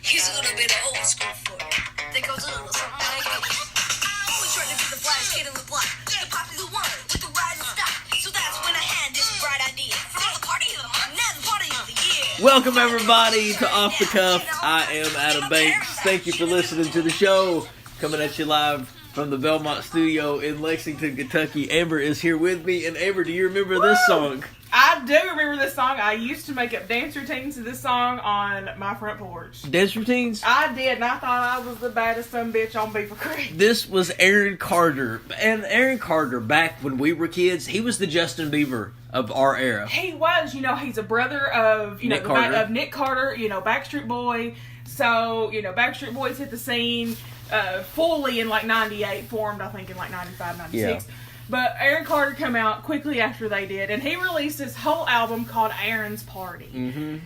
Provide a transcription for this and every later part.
Here's a little bit of old school for you. That goes a little something like this. I always trying to be the flash kid on the block, the popular one with the rising stock. So that's when I had this bright idea. For the party of the month, now the party of the year. Welcome everybody to Off the Cuff. I am Adam Banks. Thank you for listening to the show. Coming at you live from the Belmont studio in Lexington, Kentucky. Amber is here with me. And Amber, do you remember this song? I do remember this song. I used to make up dance routines to this song on my front porch. Dance routines? I did, and I thought I was the baddest son bitch on Beaver Creek. This was Aaron Carter. And Aaron Carter, back when we were kids, he was the Justin Bieber of our era. He was, he's a brother of, Nick Carter. of Nick Carter, Backstreet Boy. So, Backstreet Boys hit the scene fully in like 98, formed I think in like 95, 96. Yeah. But Aaron Carter came out quickly after they did, and he released this whole album called Aaron's Party. Mm-hmm.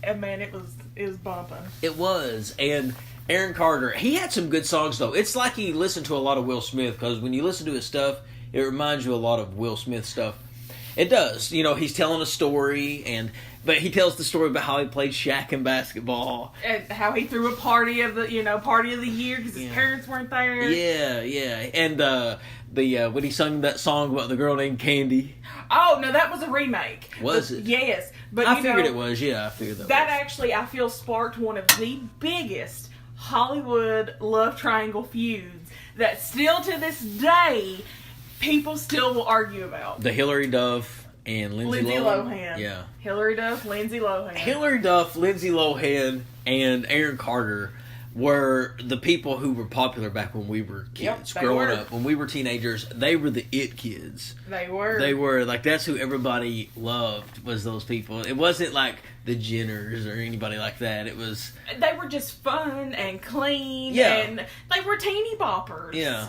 And man, it was bumping. It was, and Aaron Carter, he had some good songs though. It's like he listened to a lot of Will Smith, because when you listen to his stuff, it reminds you a lot of Will Smith stuff. It does. He's telling a story, but he tells the story about how he played Shaq in basketball. And how he threw a party of the year because his parents weren't there. Yeah. And when he sung that song about the girl named Candy. Oh, no, that was a remake. Was it? Yes. But I figured it was, yeah. I figured that actually, I feel, sparked one of the biggest Hollywood love triangle feuds that still to this day, people still will argue about. The Hilary Duff and Lindsay Lohan. Yeah. Hilary Duff, Lindsay Lohan. Hilary Duff, Lindsay Lohan, and Aaron Carter were the people who were popular back when we were kids, growing up. When we were teenagers, they were the it kids. They were. They were. Like, that's who everybody loved, was those people. It wasn't like the Jenners or anybody like that. It was... They were just fun and clean, yeah. And they were teeny boppers. Yeah.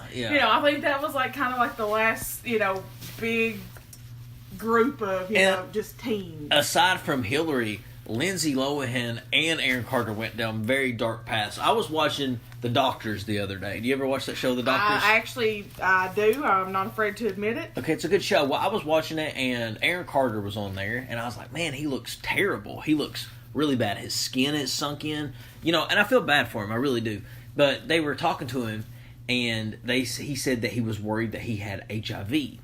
I think that was like kind of like the last, big group of, just teens. Aside from Hillary, Lindsay Lohan and Aaron Carter went down very dark paths. I was watching The Doctors the other day. Do you ever watch that show, The Doctors? I do. I'm not afraid to admit it. Okay, it's a good show. Well, I was watching it, and Aaron Carter was on there, and I was like, man, he looks terrible. He looks really bad. His skin is sunk in. And I feel bad for him. I really do. But they were talking to him, and he said that he was worried that he had HIV.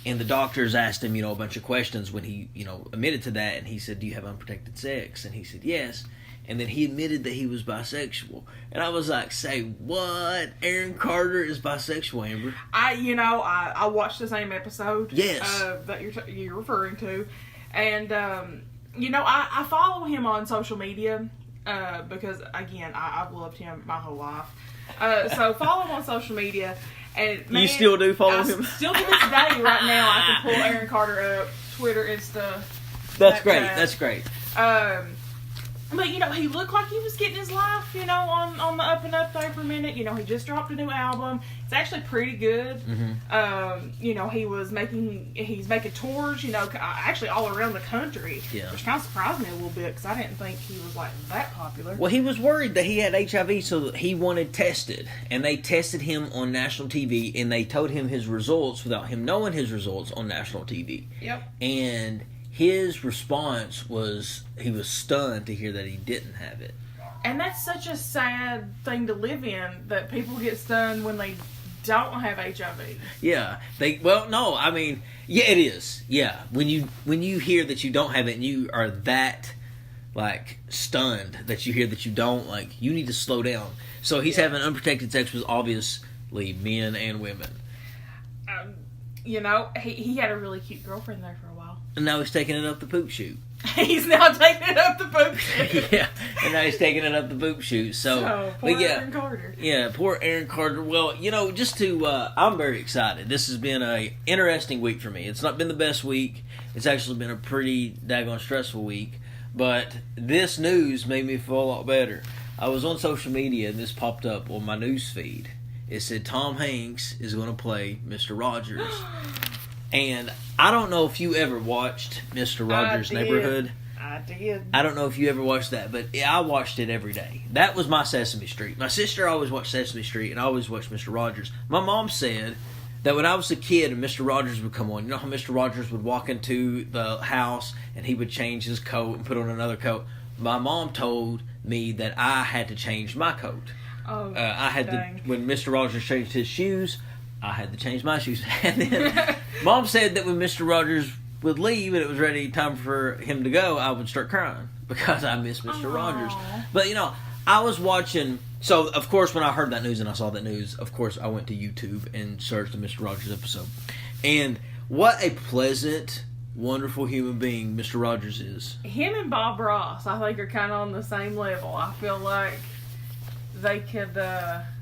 And the doctors asked him, a bunch of questions when he, admitted to that. And he said, do you have unprotected sex? And he said, yes. And then he admitted that he was bisexual. And I was like, say what? Aaron Carter is bisexual, Amber? I watched the same episode. Yes. That you're referring to. And, I follow him on social media because, again, I've loved him my whole life. So follow him on social media. And man, you still do follow him? Still to this day, right now, I can pull Aaron Carter up, Twitter, Insta. That's great. That's great. But, he looked like he was getting his life, on the up and up there for a minute. He just dropped a new album. It's actually pretty good. Mm-hmm. He's making tours, actually all around the country. Yeah. Which kind of surprised me a little bit because I didn't think he was, that popular. Well, he was worried that he had HIV, so he wanted tested. And they tested him on national TV, and they told him his results without him knowing his results on national TV. Yep. And his response was, he was stunned to hear that he didn't have it. And that's such a sad thing to live in, that people get stunned when they don't have HIV. Yeah. Yeah, it is. Yeah. When you hear that you don't have it and you are that, stunned that you hear that you don't, you need to slow down. So he's having unprotected sex with obviously men and women. He had a really cute girlfriend there for a while. And now he's taking it up the poop chute. He's now taking it up the poop chute. Yeah, and now he's taking it up the poop chute. So poor Aaron Carter. Yeah, poor Aaron Carter. Well, I'm very excited. This has been an interesting week for me. It's not been the best week. It's actually been a pretty daggone stressful week. But this news made me feel a lot better. I was on social media, and this popped up on my news feed. It said Tom Hanks is going to play Mr. Rogers. And I don't know if you ever watched Mr. Rogers' Neighborhood. I did. I don't know if you ever watched that, but I watched it every day. That was my Sesame Street. My sister always watched Sesame Street, and I always watched Mr. Rogers. My mom said that when I was a kid and Mr. Rogers would come on, you know how Mr. Rogers would walk into the house and he would change his coat and put on another coat? my mom told me that I had to change my coat. Oh, I had dang. to, when Mr. Rogers changed his shoes, I had to change my shoes. And then Mom said that when Mr. Rogers would leave and it was ready time for him to go, I would start crying because I miss Mr. Rogers. But, you know, I was watching... So, of course, when I heard that news and I saw that news, of course, I went to YouTube and searched the Mr. Rogers episode. And what a pleasant, wonderful human being Mr. Rogers is. Him and Bob Ross, I think, are kind of on the same level. I feel like they could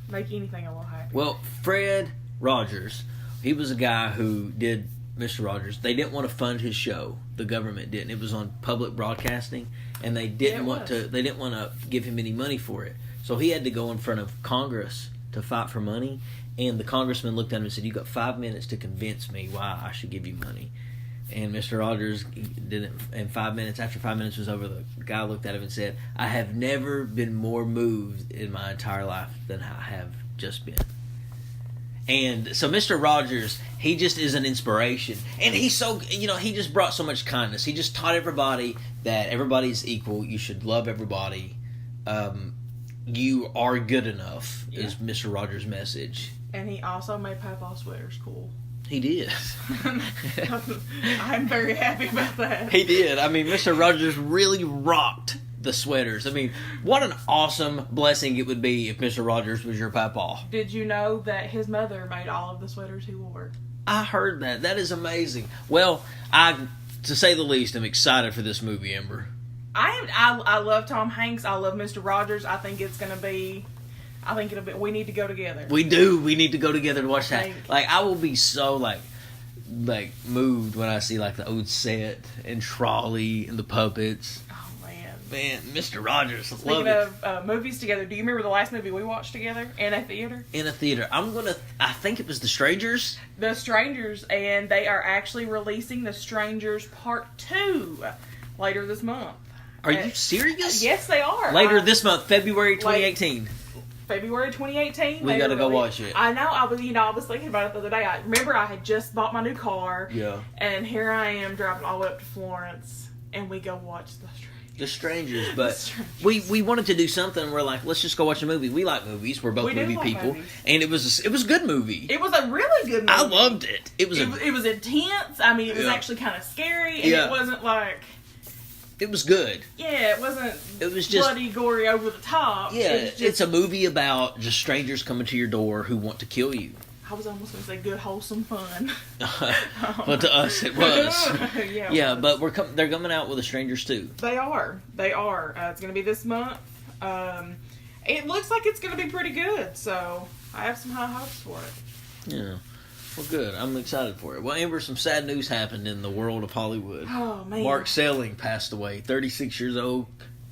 make anything a little happier. Well, Fred Rogers, he was a guy who did Mr. Rogers. They didn't want to fund his show. The government didn't. It was on public broadcasting, and they didn't want to. They didn't want to give him any money for it. So he had to go in front of Congress to fight for money. And the congressman looked at him and said, "You got 5 minutes to convince me why I should give you money." And Mr. Rogers didn't. And 5 minutes after 5 minutes was over, the guy looked at him and said, "I have never been more moved in my entire life than I have just been." And so Mr. Rogers, he just is an inspiration. And he's so, you know, he just brought so much kindness. He just taught everybody that everybody's equal. You should love everybody. You are good enough, is Mr. Rogers' message. And he also made Papa sweaters cool. He did. I'm very happy about that. He did. I mean, Mr. Rogers really rocked the sweaters. I mean, what an awesome blessing it would be if Mr. Rogers was your papa. Did you know that his mother made all of the sweaters he wore? I heard that. That is amazing. Well, to say the least, I'm excited for this movie, Amber. I love Tom Hanks. I love Mr. Rogers. I think it'll be. We need to go together. We do. We need to go together to watch that. Like, I will be so like moved when I see like the old set and Trolley and the puppets. Oh man, Mr. Rogers. Speaking of movies together, do you remember the last movie we watched together in a theater? In a theater. I think it was The Strangers. The Strangers, and they are actually releasing The Strangers Part 2 later this month. Are you serious? Yes, they are. Later this month, February 2018. February 2018. We gotta go watch it. I know. I was thinking about it the other day. I remember I had just bought my new car. Yeah. And here I am driving all the way up to Florence, and we go watch The Strangers. But we wanted to do something. We're like, let's just go watch a movie. We like movies. We're both movie people, and it was a good movie. It was a really good movie. I loved it. It was intense. I mean, it was actually kind of scary, and it wasn't like. It was good. Yeah, it wasn't. It was just bloody, gory, over the top. Yeah, it's a movie about just strangers coming to your door who want to kill you. I was almost going to say good, wholesome fun. But to us, it was. Yeah, but they're coming out with The Strangers too. They are. It's going to be this month. It looks like it's going to be pretty good, so I have some high hopes for it. Yeah. Well, good. I'm excited for it. Well, Amber, some sad news happened in the world of Hollywood. Oh, man. Mark Salling passed away. 36 years old.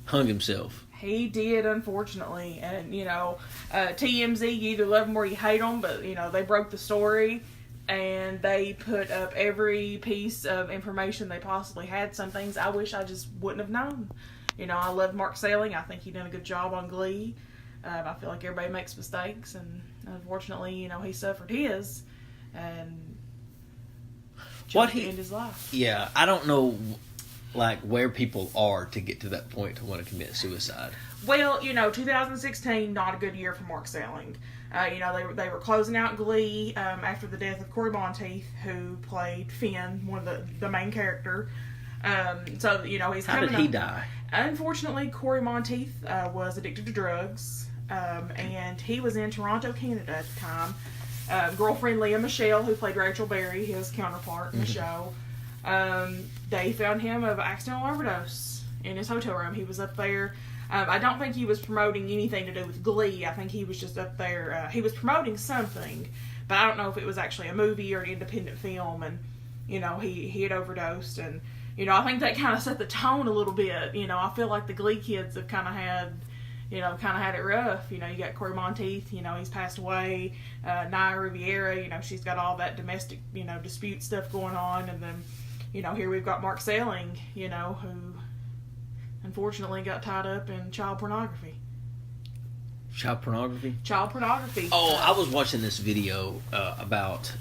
Hung himself. He did, unfortunately. And, TMZ, you either love them or you hate them, but, they broke the story. And they put up every piece of information they possibly had. Some things I wish I just wouldn't have known. I love Mark Salling. I think he did a good job on Glee. I feel like everybody makes mistakes. And, unfortunately, he suffered his. And just end his life. Yeah, I don't know, where people are to get to that point to want to commit suicide. Well, 2016, not a good year for Mark Salling. They were closing out Glee after the death of Corey Monteith, who played Finn, one of the main character. He's How did he die? Unfortunately, Corey Monteith was addicted to drugs, and he was in Toronto, Canada at the time. Girlfriend Leah Michelle, who played Rachel Berry, his counterpart in the show, they found him of accidental overdose in his hotel room. He was up there. I don't think he was promoting anything to do with Glee. I think he was just up there. He was promoting something, but I don't know if it was actually a movie or an independent film. And he had overdosed, and I think that kind of set the tone a little bit. I feel like the Glee kids have kind of had it rough. You got Corey Monteith, he's passed away. Naya Riviera, she's got all that domestic, dispute stuff going on. And then, here we've got Mark Salling, who unfortunately got tied up in child pornography. Child pornography? Child pornography. Oh, I was watching this video about...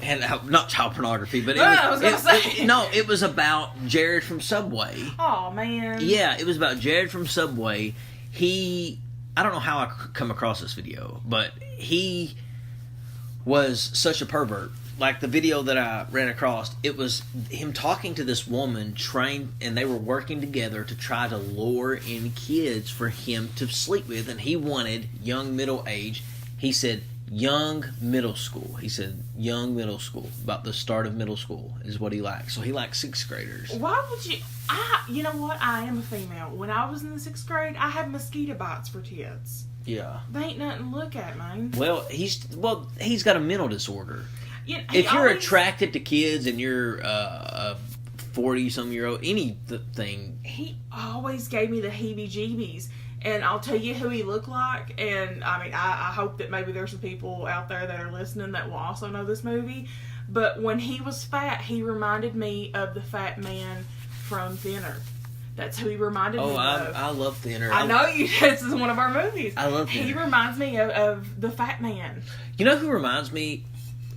and not child pornography, but it was about Jared from Subway. Oh man. Yeah, it was about Jared from Subway. I don't know how I come across this video, but he was such a pervert. Like the video that I ran across, it was him talking to this woman, trained, and they were working together to try to lure in kids for him to sleep with, and he wanted young middle age. He said young middle school. He said young middle school, about the start of middle school is what he likes. So he likes 6th graders. Why would you? You know what? I am a female. When I was in the 6th grade, I had mosquito bites for tits. Yeah. They ain't nothing to look at, man. Well, he's got a mental disorder. Yeah, if you're attracted to kids and you're a 40-some-year-old, anything. He always gave me the heebie-jeebies. And I'll tell you who he looked like. And, I mean, I hope that maybe there's some people out there that are listening that will also know this movie. But when he was fat, he reminded me of the fat man from Thinner. That's who he reminded me of. I love Thinner. I know you. This is one of our movies. I love Thinner. He reminds me of the fat man. You know who reminds me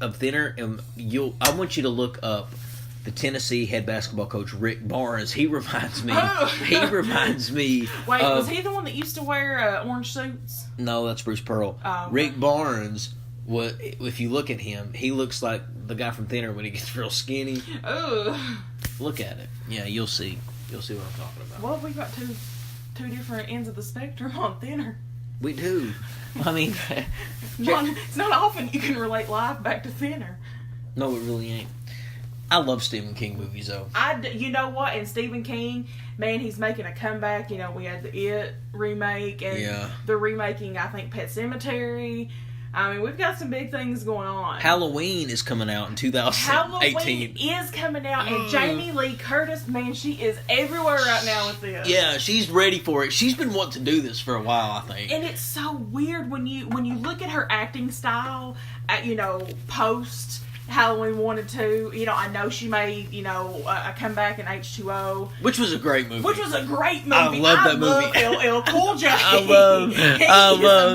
of Thinner? And I want you to look up the Tennessee head basketball coach Rick Barnes. He reminds me. He reminds me. Wait, was he the one that used to wear orange suits? No, that's Bruce Pearl. Oh, okay. Rick Barnes. If you look at him, he looks like the guy from Thinner when he gets real skinny. Oh. Look at it. Yeah, you'll see. You'll see what I'm talking about. Well, we've got two different ends of the spectrum on Thinner. We do. I mean, it's not often you can relate life back to Thinner. No, it really ain't. I love Stephen King movies, though. You know what? And Stephen King, man, he's making a comeback. You know, we had the It remake, and they're remaking, I think, Pet Sematary. I mean, we've got some big things going on. Halloween is coming out in 2018. Halloween is coming out, and Jamie Lee Curtis, man, she is everywhere right now with this. Yeah, she's ready for it. She's been wanting to do this for a while, I think. And it's so weird when you look at her acting style, post Halloween 1 and 2. You know, I know she made, a comeback in H2O. Which was a great movie. I love that movie. LL Cool J. I love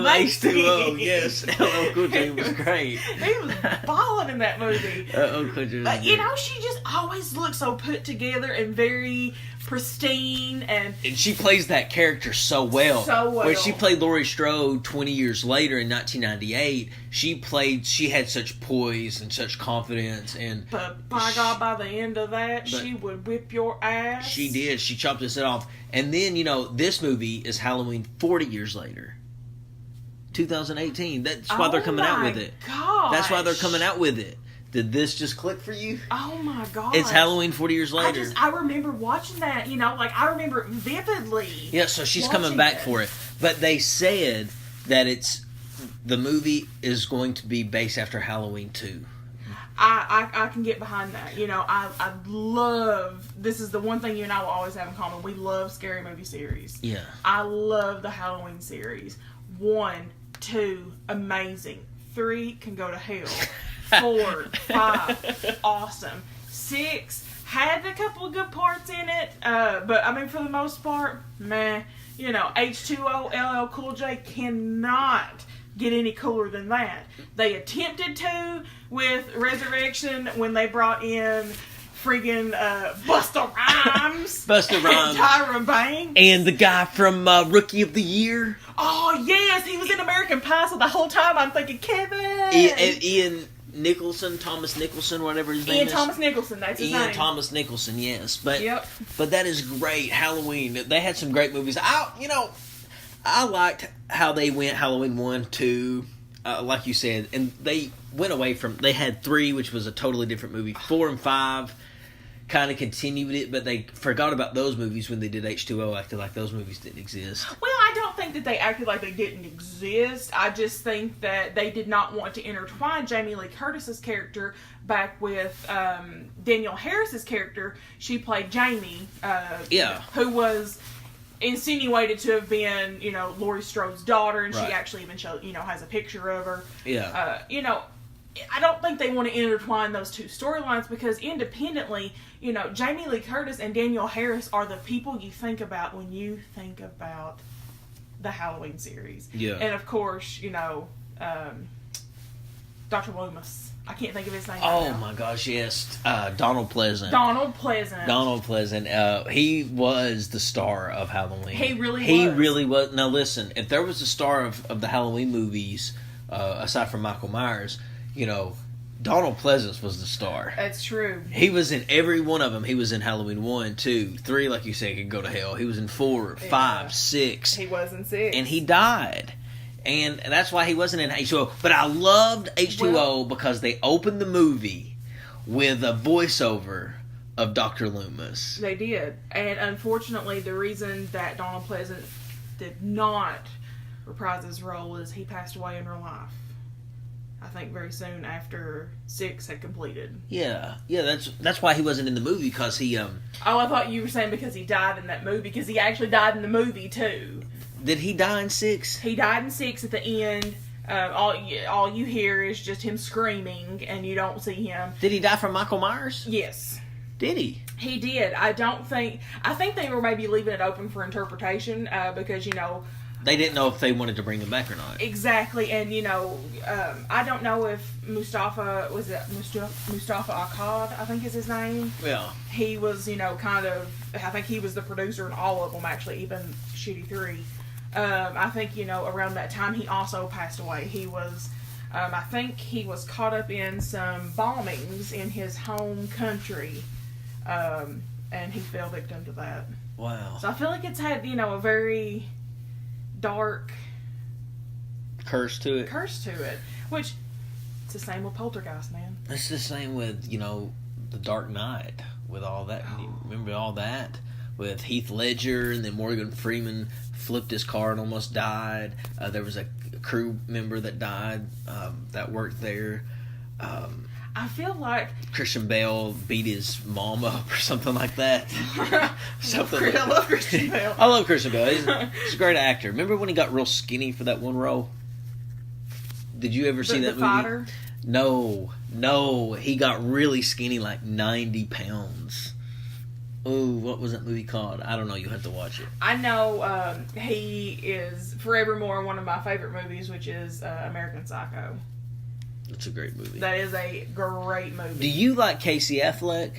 H2O. Yes, LL Cool J was great. He was balling in that movie. LL Cool J was great. She just always looks so put together and very pristine, and she plays that character so well. When she played Laurie Strode 20 years later in 1998, she had such poise and such confidence, but by God, by the end of that, she would whip your ass. She did. She chopped his head off. And then, this movie is Halloween 40 years later. 2018. That's why they're coming out with it. Gosh. That's why they're coming out with it. Did this just click for you? Oh my God. It's Halloween 40 years later. I remember watching that, I remember it vividly. Yeah, so she's coming back for it. But they said that the movie is going to be based after Halloween 2. I can get behind that. I love, this is the one thing you and I will always have in common. We love scary movie series. Yeah. I love the Halloween series. 1, 2, amazing. 3 can go to hell. 4, 5, awesome. 6 had a couple of good parts in it, but I mean, for the most part, meh. H2O, LL Cool J cannot get any cooler than that. They attempted to with Resurrection when they brought in friggin' Busta Rhymes. Busta Rhymes. And Tyra Banks. And the guy from Rookie of the Year. Oh, yes, he was in American Pie, so the whole time I'm thinking, Kevin. Ian Nicholson, Thomas Nicholson, whatever his name is. Ian Thomas Nicholson, that's his name. Ian Thomas Nicholson, yes. But that is great. Halloween. They had some great movies. I liked how they went Halloween 1, 2, like you said, and they went away from, they had 3, which was a totally different movie. 4 and 5 kind of continued it, but they forgot about those movies when they did H2O, acted like those movies didn't exist. Well, I don't think that they acted like they didn't exist. I just think that they did not want to intertwine Jamie Lee Curtis's character back with Danielle Harris's character. She played Jamie, who was insinuated to have been, Laurie Strode's daughter, and she actually even showed, has a picture of her. Yeah. I don't think they want to intertwine those two storylines because independently, Jamie Lee Curtis and Danielle Harris are the people you think about when you think about the Halloween series. Yeah. And of course, the Dr. Loomis. I can't think of his name. Oh right now. my gosh, yes, Donald Pleasant. Donald Pleasant. Donald Pleasant. He was the star of Halloween. He He really was. Now listen, if there was a star of the Halloween movies, aside from Michael Myers, Donald Pleasance was the star. That's true. He was in every one of them. He was in Halloween 1, 2, 3, like you said, could go to hell. He was in 4, 5, 6. He was in 6. And he died. And that's why he wasn't in H2O. But I loved H2O because they opened the movie with a voiceover of Dr. Loomis. They did. And unfortunately, the reason that Donald Pleasant did not reprise his role is he passed away in real life. I think very soon after 6 had completed. Yeah, that's why he wasn't in the movie, because he Oh, I thought you were saying because he died in that movie, because he actually died in the movie too. Did he die in 6? He died in 6 at the end. All you hear is just him screaming, and you don't see him. Did he die from Michael Myers? Yes. Did he? He did. I think they were maybe leaving it open for interpretation, because, They didn't know if they wanted to bring him back or not. Exactly, and I don't know if Mustafa Akkad, I think is his name. Yeah. He was, I think he was the producer in all of them, actually, even Shitty 3. I think, around that time he also passed away. He was, I think he was caught up in some bombings in his home country, and he fell victim to that. Wow. So I feel like it's had, a very dark curse to it, which it's the same with Poltergeist, man. It's the same with the Dark Knight, with all that. You remember all that with Heath Ledger, and then Morgan Freeman flipped his car and almost died. There was a crew member that died that worked there. I feel like Christian Bale beat his mom up or something like that. I love Christian Bale. I love Christian Bale. He's a great actor. Remember when he got real skinny for that one role? Did you ever see that movie? Fighter? No. He got really skinny, like 90 pounds. Ooh, what was that movie called? I don't know. You'll have to watch it. I know he is forevermore one of my favorite movies, which is American Psycho. It's a great movie. That is a great movie. Do you like Casey Affleck?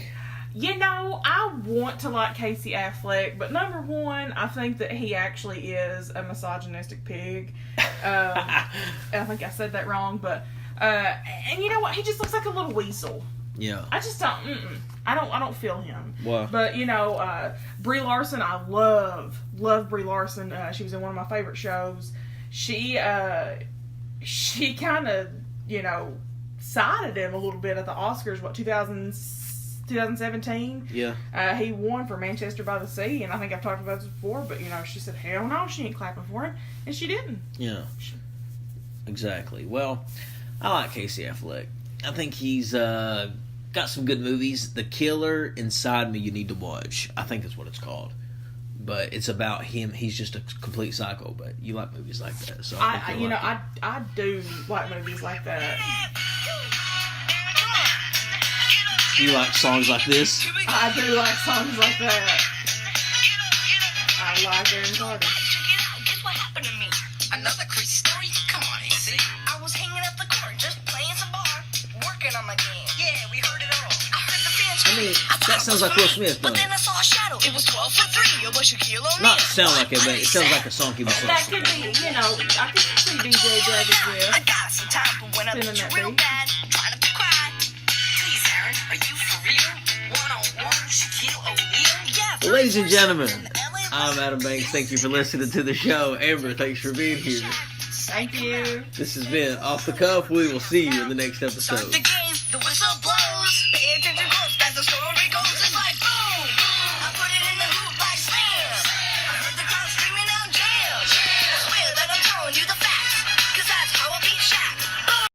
I want to like Casey Affleck, but number one, I think that he actually is a misogynistic pig. I think I said that wrong, but and you know what? He just looks like a little weasel. Yeah. I just don't. I don't feel him. Wow. But Brie Larson, I love Brie Larson. She was in one of my favorite shows. She kind of sided him a little bit at the Oscars. 2017? Yeah. He won for Manchester by the Sea, and I think I've talked about this before, but she said, hell no, she ain't clapping for him, and she didn't. Yeah. Exactly. Well, I like Casey Affleck. I think he's got some good movies. The Killer Inside Me you need to watch. I think that's what it's called. But it's about him. He's just a complete psycho. But you like movies like that, so I do like movies like that. Do you like songs like this? I do like songs like that. I like Aaron Carter. Guess what happened to me? Another crazy story? Come on, AC. I was hanging at the court, just playing some bar, working on my game. Yeah, we heard it all. I heard the fans scream. That sounds like Will Smith, But though. then I saw a shadow. It was 12 for 3. It was Shaquille O'Neal. Not sound like it, but it sounds like a song he was That singing. could be, I could see DJ Jagged I got some time, but when I Singing met you that real beat. bad, trying to be quiet. Please, Aaron, are you for real? One-on-one, Shaquille O'Neal? Yeah. Well, ladies and gentlemen, I'm Adam Banks. Thank you for listening to the show. Amber, thanks for being here. Thank you. This has been Off the Cuff. We will see you in the next Start episode. the game.